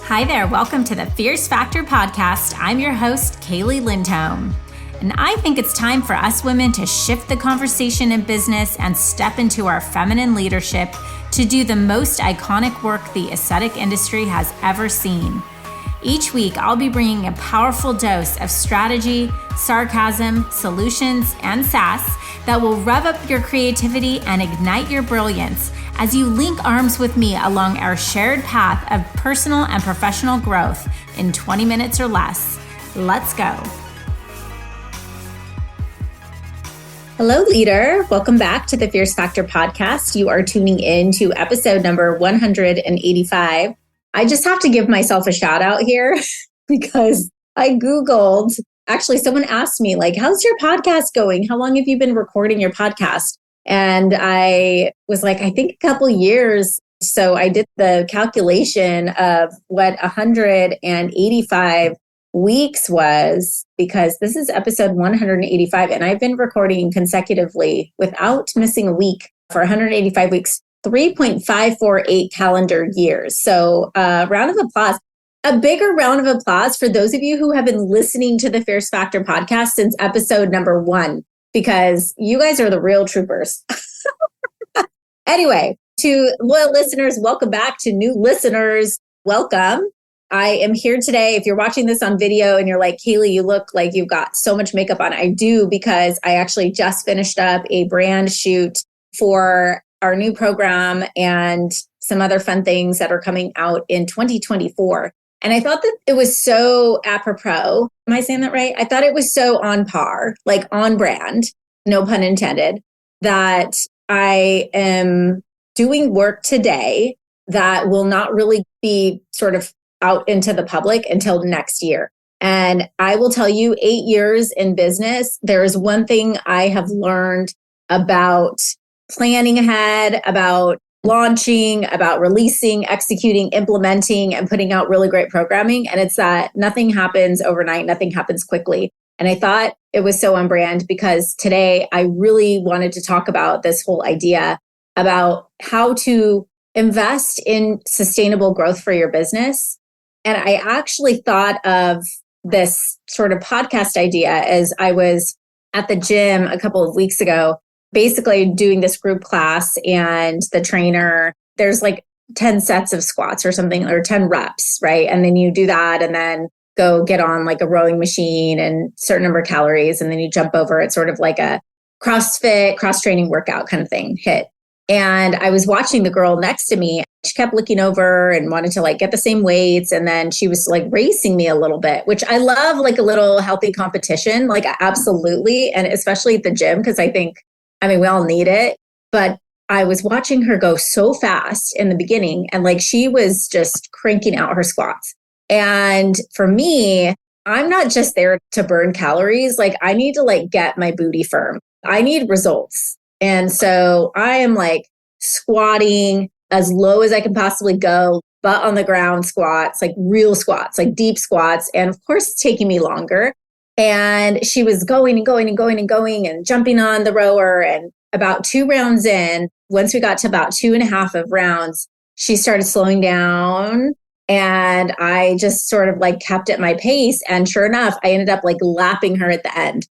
Hi there, welcome to the Fierce Factor podcast. I'm your host, Kaylee Lindholm. And I think it's time for us women to shift the conversation in business and step into our feminine leadership to do the most iconic work the aesthetic industry has ever seen. Each week, I'll be bringing a powerful dose of strategy, sarcasm, solutions, and sass that will rev up your creativity and ignite your brilliance as you link arms with me along our shared path of personal and professional growth in 20 minutes or less. Let's go. Hello, leader. Welcome back to the Fierce Factor podcast. You are tuning in to episode number 185. I just have to give myself a shout out here because I Googled, actually someone asked me like, how's your podcast going? How long have you been recording your podcast? And I was like, I think a couple years. So I did the calculation of what 185 weeks was, because this is episode 185. And I've been recording consecutively without missing a week for 185 weeks, 3.548 calendar years. So round of applause. A bigger round of applause for those of you who have been listening to the Fierce Factor podcast since episode number 1. Because you guys are the real troopers. Anyway, to loyal listeners, welcome back. To new listeners, welcome. I am here today. If you're watching this on video and you're like, Kaylee, you look like you've got so much makeup on. I do, because I actually just finished up a brand shoot for our new program and some other fun things that are coming out in 2024. And I thought that it was so apropos. Am I saying that right? I thought it was so on par, like on brand, no pun intended, that I am doing work today that will not really be sort of out into the public until next year. And I will tell you, 8 years in business, there is one thing I have learned about planning ahead, about launching, about releasing, executing, implementing, and putting out really great programming. And it's that nothing happens overnight, nothing happens quickly. And I thought it was so on brand because today I really wanted to talk about this whole idea about how to invest in sustainable growth for your business. And I actually thought of this sort of podcast idea as I was at the gym a couple of weeks ago, basically doing this group class, and the trainer, there's like 10 sets of squats or something, or 10 reps, right? And then you do that and then go get on like a rowing machine and certain number of calories. And then you jump over. It's sort of like a CrossFit, cross training workout kind of thing hit. And I was watching the girl next to me. She kept looking over and wanted to like get the same weights. And then she was like racing me a little bit, which I love, like a little healthy competition, like absolutely. And especially at the gym, because we all need it, but I was watching her go so fast in the beginning, and like she was just cranking out her squats. And for me, I'm not just there to burn calories. Like I need to like get my booty firm. I need results. And so I am like squatting as low as I can possibly go, butt on the ground squats, like real squats, like deep squats. And of course, it's taking me longer. And she was going and going and going and going and jumping on the rower. And about 2 rounds in, once we got to about 2.5 of rounds, she started slowing down. And I just sort of like kept at my pace. And sure enough, I ended up like lapping her at the end.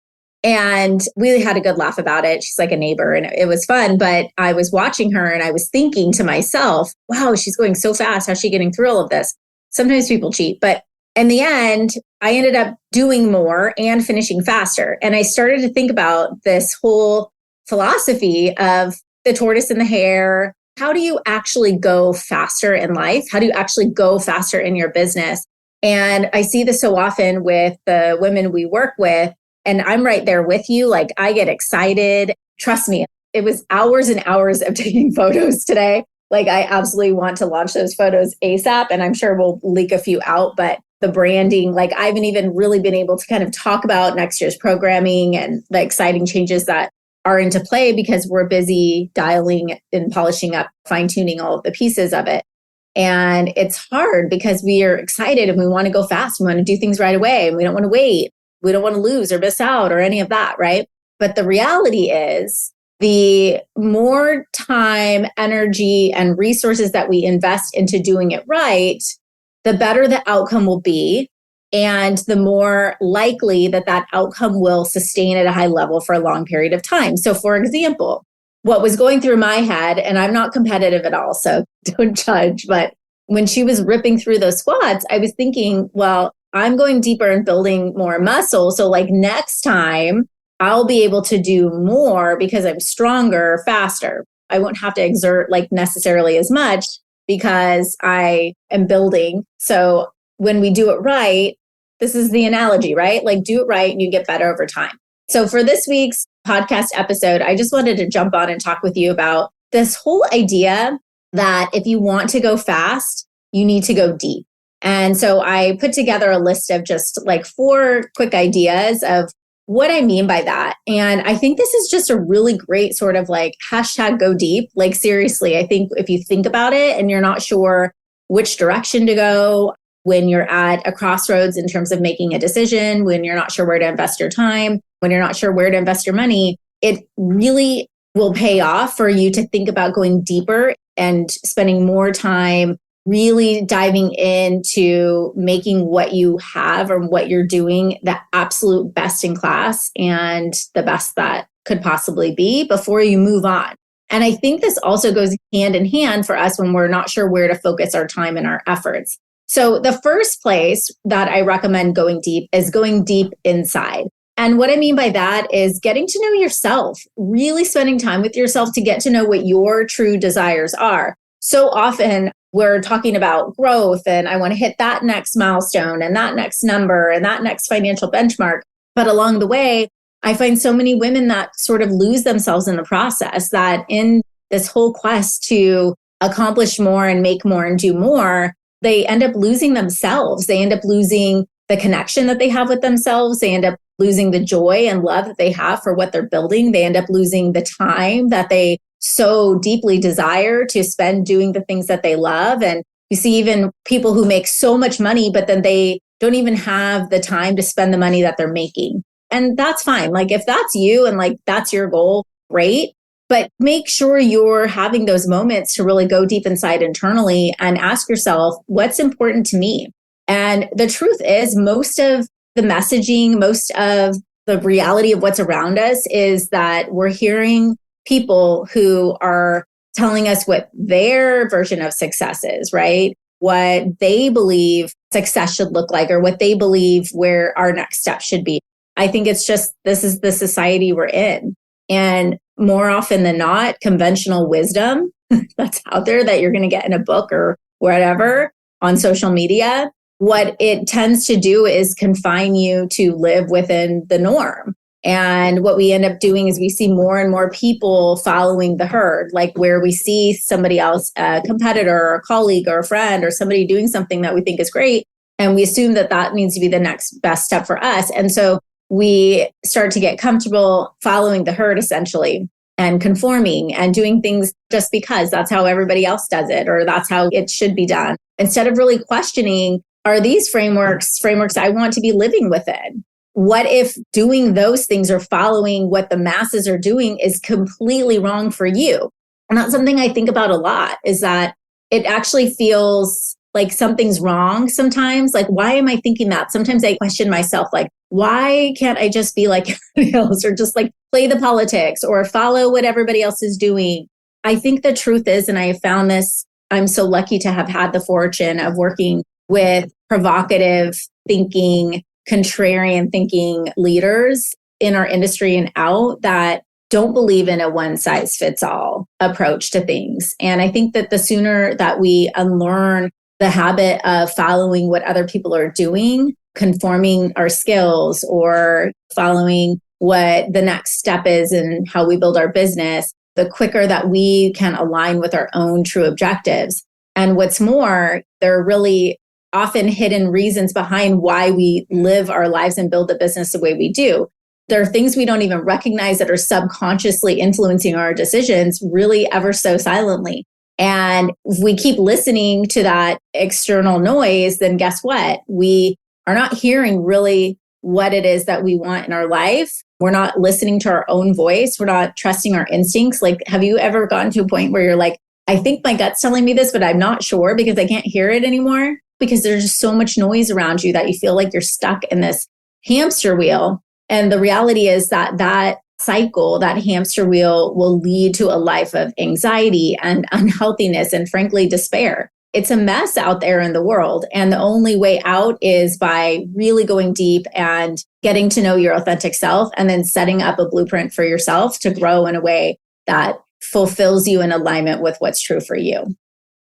And we had a good laugh about it. She's like a neighbor and it was fun. But I was watching her and I was thinking to myself, wow, she's going so fast. How's she getting through all of this? Sometimes people cheat, but in the end, I ended up doing more and finishing faster. And I started to think about this whole philosophy of the tortoise and the hare. How do you actually go faster in life? How do you actually go faster in your business? And I see this so often with the women we work with. And I'm right there with you. Like I get excited. Trust me, it was hours and hours of taking photos today. Like I absolutely want to launch those photos ASAP. And I'm sure we'll leak a few out, but the branding, like I haven't even really been able to kind of talk about next year's programming and the exciting changes that are into play because we're busy dialing and polishing up, fine tuning all of the pieces of it. And it's hard because we are excited and we want to go fast. We want to do things right away and we don't want to wait. We don't want to lose or miss out or any of that, right? But the reality is the more time, energy, and resources that we invest into doing it right, the better the outcome will be. And the more likely that that outcome will sustain at a high level for a long period of time. So for example, what was going through my head, and I'm not competitive at all, so don't judge, but when she was ripping through those squats, I was thinking, well, I'm going deeper and building more muscle. So like next time I'll be able to do more because I'm stronger, faster. I won't have to exert like necessarily as much because I am building. So when we do it right, this is the analogy, right? Like do it right and you get better over time. So for this week's podcast episode, I just wanted to jump on and talk with you about this whole idea that if you want to go fast, you need to go deep. And so I put together a list of just like 4 quick ideas of what I mean by that. And I think this is just a really great sort of like hashtag go deep. Like seriously, I think if you think about it and you're not sure which direction to go, when you're at a crossroads in terms of making a decision, when you're not sure where to invest your time, when you're not sure where to invest your money, it really will pay off for you to think about going deeper and spending more time really diving into making what you have or what you're doing the absolute best in class and the best that could possibly be before you move on. And I think this also goes hand in hand for us when we're not sure where to focus our time and our efforts. So the first place that I recommend going deep is going deep inside. And what I mean by that is getting to know yourself, really spending time with yourself to get to know what your true desires are. So often we're talking about growth and I want to hit that next milestone and that next number and that next financial benchmark. But along the way, I find so many women that sort of lose themselves in the process, that in this whole quest to accomplish more and make more and do more, they end up losing themselves. They end up losing the connection that they have with themselves. They end up losing the joy and love that they have for what they're building. They end up losing the time that they so deeply desire to spend doing the things that they love. And you see even people who make so much money, but then they don't even have the time to spend the money that they're making. And that's fine. Like if that's you and like that's your goal, great. But make sure you're having those moments to really go deep inside internally and ask yourself, what's important to me? And the truth is, most of the messaging, most of the reality of what's around us is that we're hearing people who are telling us what their version of success is, right? What they believe success should look like, or what they believe where our next step should be. I think it's just, this is the society we're in. And more often than not, conventional wisdom that's out there that you're going to get in a book or whatever on social media, what it tends to do is confine you to live within the norm. And what we end up doing is we see more and more people following the herd, like where we see somebody else, a competitor or a colleague or a friend or somebody doing something that we think is great. And we assume that that needs to be the next best step for us. And so we start to get comfortable following the herd essentially and conforming and doing things just because that's how everybody else does it or that's how it should be done. Instead of really questioning, are these frameworks I want to be living within? What if doing those things or following what the masses are doing is completely wrong for you? And that's something I think about a lot, is that it actually feels like something's wrong sometimes. Like, why am I thinking that? Sometimes I question myself, like, why can't I just be like everybody else or just like play the politics or follow what everybody else is doing? I think the truth is, and I have found this, I'm so lucky to have had the fortune of working with provocative thinking, contrarian thinking leaders in our industry and out that don't believe in a one size fits all approach to things. And I think that the sooner that we unlearn the habit of following what other people are doing, conforming our skills or following what the next step is and how we build our business, the quicker that we can align with our own true objectives. And what's more, there are really often hidden reasons behind why we live our lives and build the business the way we do. There are things we don't even recognize that are subconsciously influencing our decisions really ever so silently. And if we keep listening to that external noise, then guess what? We are not hearing really what it is that we want in our life. We're not listening to our own voice. We're not trusting our instincts. Like, have you ever gotten to a point where you're like, I think my gut's telling me this, but I'm not sure because I can't hear it anymore? because there's just so much noise around you that you feel like you're stuck in this hamster wheel. And the reality is that that cycle, that hamster wheel, will lead to a life of anxiety and unhealthiness and frankly, despair. It's a mess out there in the world. And the only way out is by really going deep and getting to know your authentic self and then setting up a blueprint for yourself to grow in a way that fulfills you in alignment with what's true for you.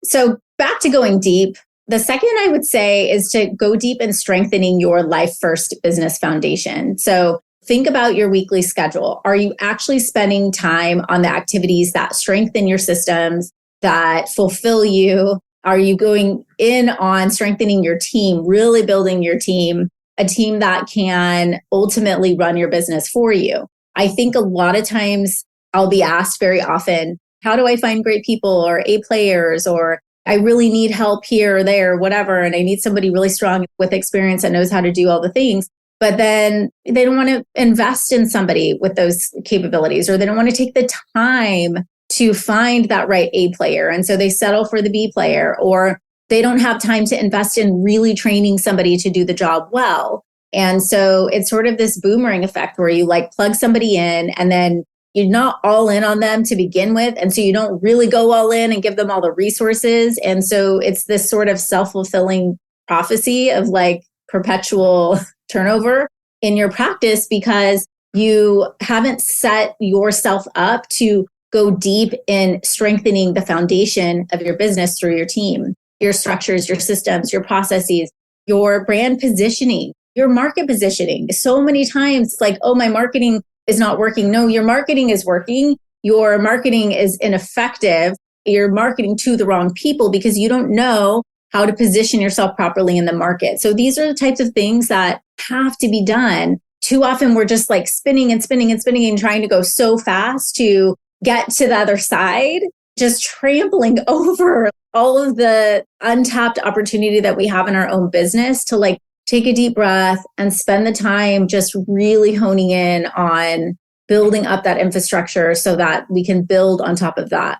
So back to going deep, the second I would say is to go deep in strengthening your life first business foundation. So think about your weekly schedule. Are you actually spending time on the activities that strengthen your systems, that fulfill you? Are you going in on strengthening your team, really building your team, a team that can ultimately run your business for you? I think a lot of times I'll be asked very often, how do I find great people or A players, or I really need help here or there, whatever, and I need somebody really strong with experience that knows how to do all the things. But then they don't want to invest in somebody with those capabilities, or they don't want to take the time to find that right A player. And so they settle for the B player, or they don't have time to invest in really training somebody to do the job well. And so it's sort of this boomerang effect where you like plug somebody in and then you're not all in on them to begin with. And so you don't really go all in and give them all the resources. And so it's this sort of self-fulfilling prophecy of like perpetual turnover in your practice because you haven't set yourself up to go deep in strengthening the foundation of your business through your team, your structures, your systems, your processes, your brand positioning, your market positioning. So many times it's like, oh, my marketing is not working. No, your marketing is working. Your marketing is ineffective. You're marketing to the wrong people because you don't know how to position yourself properly in the market. So these are the types of things that have to be done. Too often we're just like spinning and spinning and spinning and trying to go so fast to get to the other side, just trampling over all of the untapped opportunity that we have in our own business to like take a deep breath and spend the time just really honing in on building up that infrastructure so that we can build on top of that.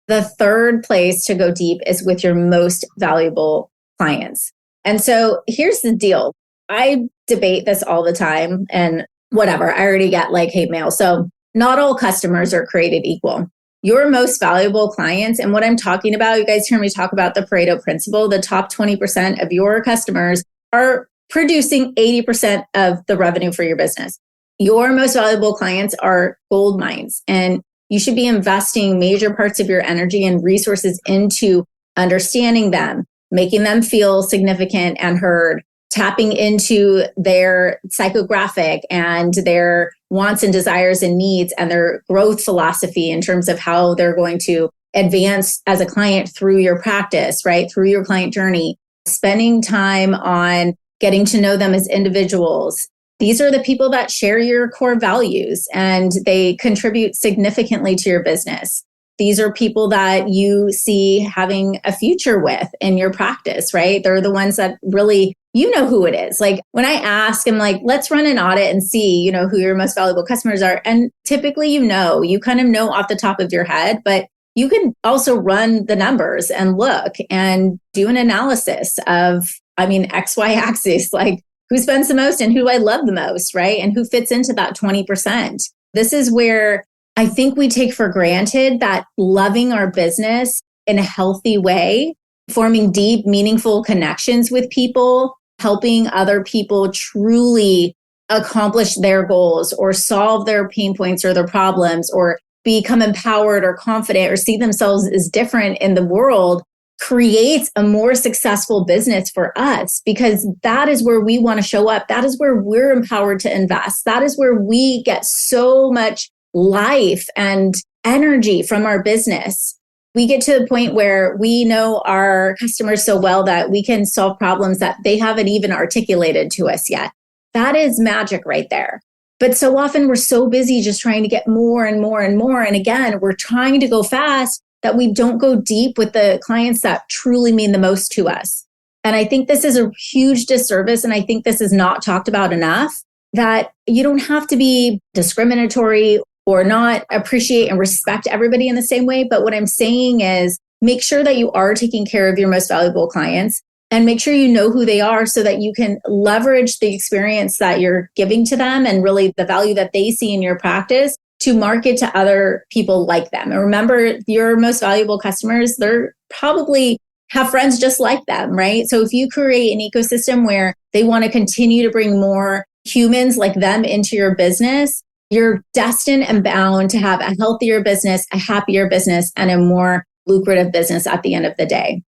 The third place to go deep is with your most valuable clients. And so here's the deal. I debate this all the time and whatever, I already get like hate mail. So not all customers are created equal. Your most valuable clients, and what I'm talking about, you guys hear me talk about the Pareto principle, the top 20% of your customers are producing 80% of the revenue for your business. Your most valuable clients are gold mines, and you should be investing major parts of your energy and resources into understanding them, making them feel significant and heard, tapping into their psychographic and their wants and desires and needs and their growth philosophy in terms of how they're going to advance as a client through your practice, right? Through your client journey, spending time on getting to know them as individuals. These are the people that share your core values and they contribute significantly to your business. These are people that you see having a future with in your practice, right? They're the ones that really, you know who it is. Like when I ask, I'm like, let's run an audit and see, you know, who your most valuable customers are. And typically, you kind of know off the top of your head, but you can also run the numbers and look and do an analysis of, X, Y axis, like who spends the most and who I love the most, right? And who fits into that 20%. This is where I think we take for granted that loving our business in a healthy way, forming deep, meaningful connections with people, helping other people truly accomplish their goals or solve their pain points or their problems or become empowered or confident or see themselves as different in the world creates a more successful business for us, because that is where we want to show up. That is where we're empowered to invest. That is where we get so much life and energy from our business. We get to the point where we know our customers so well that we can solve problems that they haven't even articulated to us yet. That is magic right there. But so often we're so busy just trying to get more and more and more. And again, we're trying to go fast that we don't go deep with the clients that truly mean the most to us. And I think this is a huge disservice. And I think this is not talked about enough, that you don't have to be discriminatory or not appreciate and respect everybody in the same way. But what I'm saying is make sure that you are taking care of your most valuable clients. and make sure you know who they are so that you can leverage the experience that you're giving to them and really the value that they see in your practice to market to other people like them. And remember, your most valuable customers, they're probably have friends just like them, right? So if you create an ecosystem where they want to continue to bring more humans like them into your business, you're destined and bound to have a healthier business, a happier business, and a more lucrative business at the end of the day.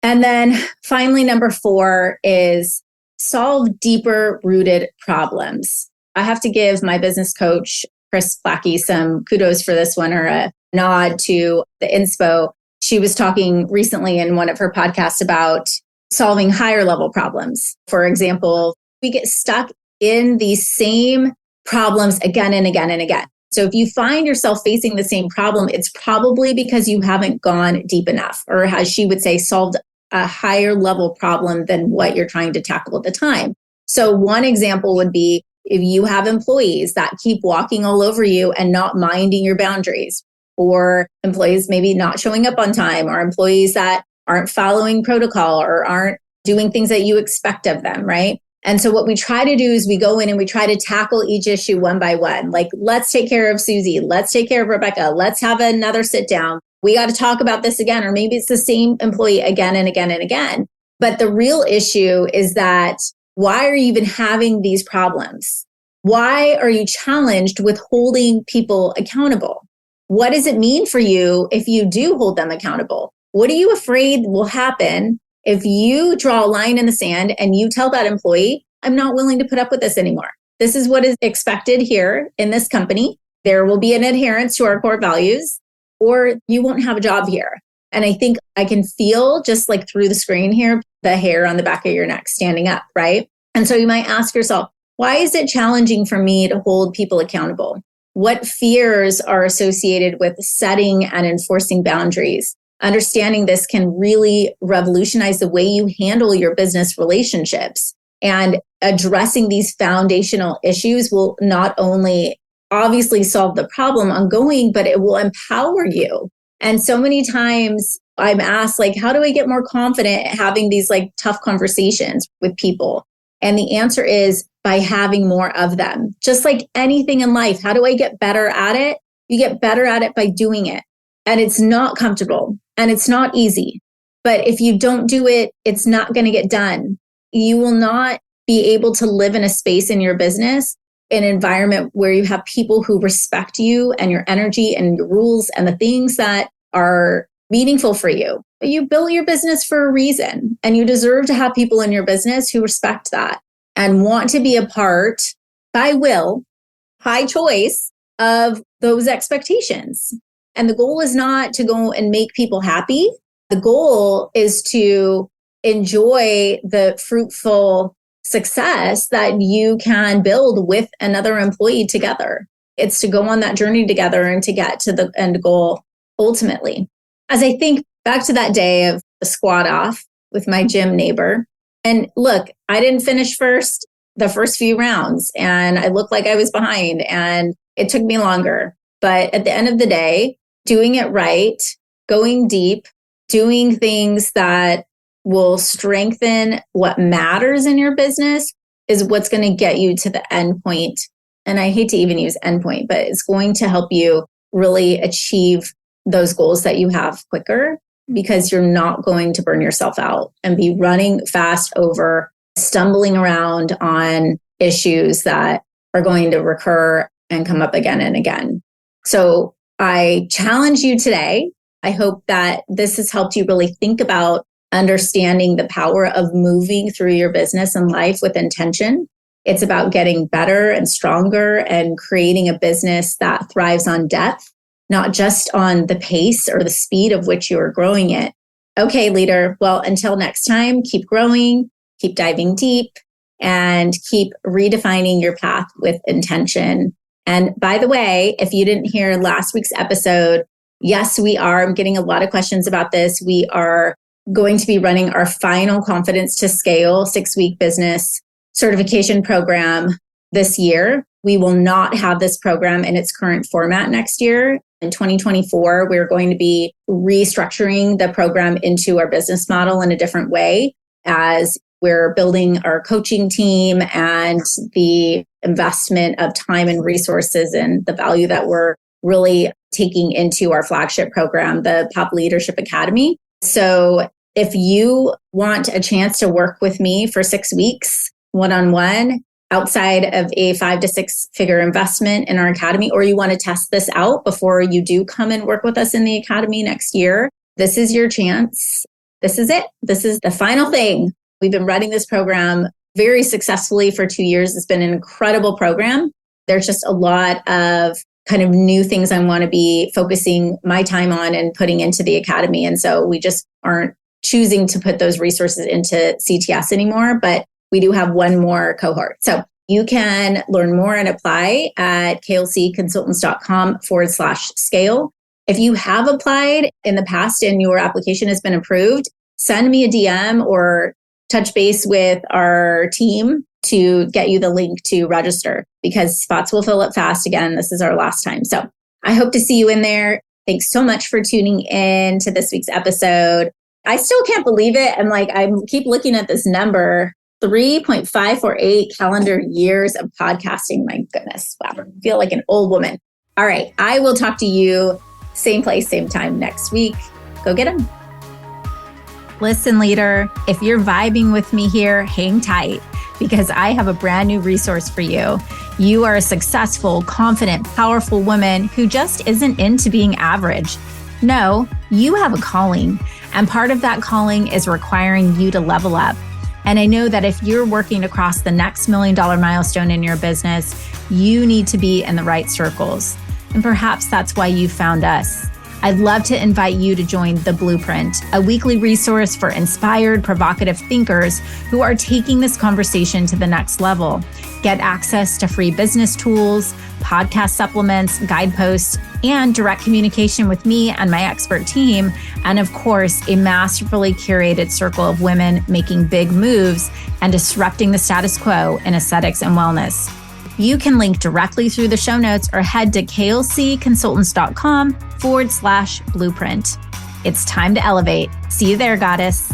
And then finally, number 4 is solve deeper rooted problems. I have to give my business coach, Chris Blackie, some kudos for this one, or a nod to the inspo. She was talking recently in one of her podcasts about solving higher level problems. For example, we get stuck in these same problems again and again and again. So if you find yourself facing the same problem, it's probably because you haven't gone deep enough, or as she would say, solved a higher level problem than what you're trying to tackle at the time. So one example would be if you have employees that keep walking all over you and not minding your boundaries, or employees maybe not showing up on time, or employees that aren't following protocol or aren't doing things that you expect of them, right? And so what we try to do is we go in and we try to tackle each issue one by one. Like, let's take care of Susie. Let's take care of Rebecca. Let's have another sit down. We got to talk about this again, or maybe it's the same employee again and again and again. But the real issue is that why are you even having these problems? Why are you challenged with holding people accountable? What does it mean for you if you do hold them accountable? What are you afraid will happen if you draw a line in the sand and you tell that employee, I'm not willing to put up with this anymore. This is what is expected here in this company. There will be an adherence to our core values, or you won't have a job here. And I think I can feel, just like through the screen here, the hair on the back of your neck standing up, right? And so you might ask yourself, why is it challenging for me to hold people accountable? What fears are associated with setting and enforcing boundaries? Understanding this can really revolutionize the way you handle your business relationships. And addressing these foundational issues will not only obviously solve the problem ongoing, but it will empower you. And so many times I'm asked, like, how do I get more confident at having these like tough conversations with people? And the answer is by having more of them. Just like anything in life, how do I get better at it? You get better at it by doing it. And it's not comfortable and it's not easy. But if you don't do it, it's not going to get done. You will not be able to live in a space in your business, an environment where you have people who respect you and your energy and your rules and the things that are meaningful for you. You built your business for a reason, and you deserve to have people in your business who respect that and want to be a part, by will, by choice, of those expectations. And the goal is not to go and make people happy. The goal is to enjoy the fruitful success that you can build with another employee together. It's to go on that journey together and to get to the end goal ultimately. As I think back to that day of the squat off with my gym neighbor, and look, I didn't finish first the first few rounds, and I looked like I was behind, and it took me longer. But at the end of the day, doing it right, going deep, doing things that will strengthen what matters in your business is what's going to get you to the end point. And I hate to even use end point, but it's going to help you really achieve those goals that you have quicker, because you're not going to burn yourself out and be running fast over, stumbling around on issues that are going to recur and come up again and again. So I challenge you today. I hope that this has helped you really think about understanding the power of moving through your business and life with intention. It's about getting better and stronger and creating a business that thrives on depth, not just on the pace or the speed of which you are growing it. Okay, leader. Well, until next time, keep growing, keep diving deep, and keep redefining your path with intention. And by the way, if you didn't hear last week's episode, yes, we are. I'm getting a lot of questions about this. We are going to be running our final Confidence to Scale 6-week business certification program this year. We will not have this program in its current format next year. In 2024, we're going to be restructuring the program into our business model in a different way. as we're building our coaching team and the investment of time and resources and the value that we're really taking into our flagship program, the Pop Leadership Academy. So if you want a chance to work with me for 6 weeks, one-on-one, outside of a 5 to 6 figure investment in our academy, or you want to test this out before you do come and work with us in the academy next year, this is your chance. This is it. This is the final thing. We've been running this program very successfully for 2 years. It's been an incredible program. There's just a lot of kind of new things I want to be focusing my time on and putting into the academy. And so we just aren't choosing to put those resources into CTS anymore, but we do have one more cohort. So you can learn more and apply at klcconsultants.com/scale. If you have applied in the past and your application has been approved, send me a DM or touch base with our team to get you the link to register, because spots will fill up fast. Again, this is our last time. So I hope to see you in there. Thanks so much for tuning in to this week's episode. I still can't believe it. I keep looking at this number, 3.548 calendar years of podcasting. My goodness. Wow. I feel like an old woman. All right. I will talk to you same place, same time next week. Go get them. Listen, leader, if you're vibing with me here, hang tight, because I have a brand new resource for you. You are a successful, confident, powerful woman who just isn't into being average. No, you have a calling, and part of that calling is requiring you to level up. And I know that if you're working across the next $1 million milestone in your business, you need to be in the right circles. And perhaps that's why you found us. I'd love to invite you to join The Blueprint, a weekly resource for inspired, provocative thinkers who are taking this conversation to the next level. Get access to free business tools, podcast supplements, guideposts, and direct communication with me and my expert team. And of course, a masterfully curated circle of women making big moves and disrupting the status quo in aesthetics and wellness. You can link directly through the show notes or head to klcconsultants.com/blueprint. It's time to elevate. See you there, goddess.